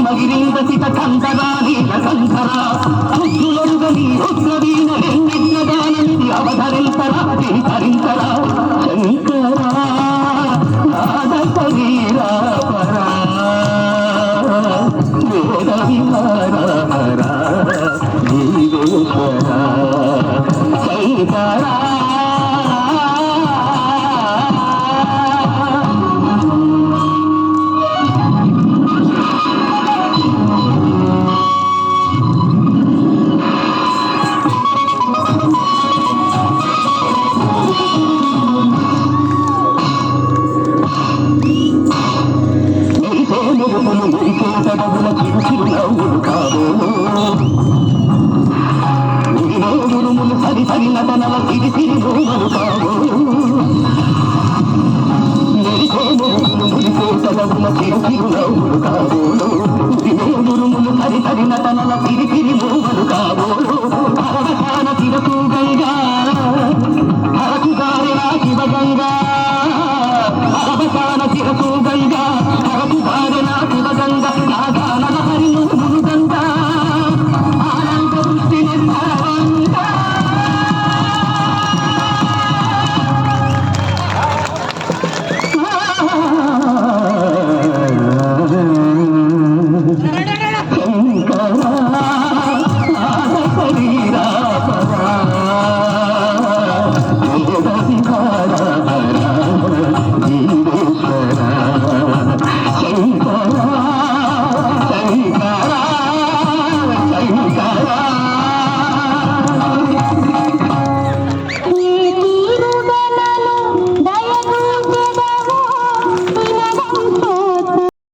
మగిరిందసిత కంకరానీల కంకర ముద్దులరుగని ఉగ్రవీణ వెన్నెన్నగానని అవధరింతరా ధరింతరా శంకరా నాద శరీరా పరా వేద విహారా జీవేశ్వరా శంకరా మురిసేటడవుల చిరుచిరునవ్వులు కాబోలు ఉరుములు సరి సరి నటనల సిరి సిరి రూమలు కాబోలు మురిసేటడవుల చిరుచిరునవ్వులు కాబోలు ఉరుములు సరి సరి నటనల సిరి సిరి రూమలు కాబోలు పరవశాన తిరసూగ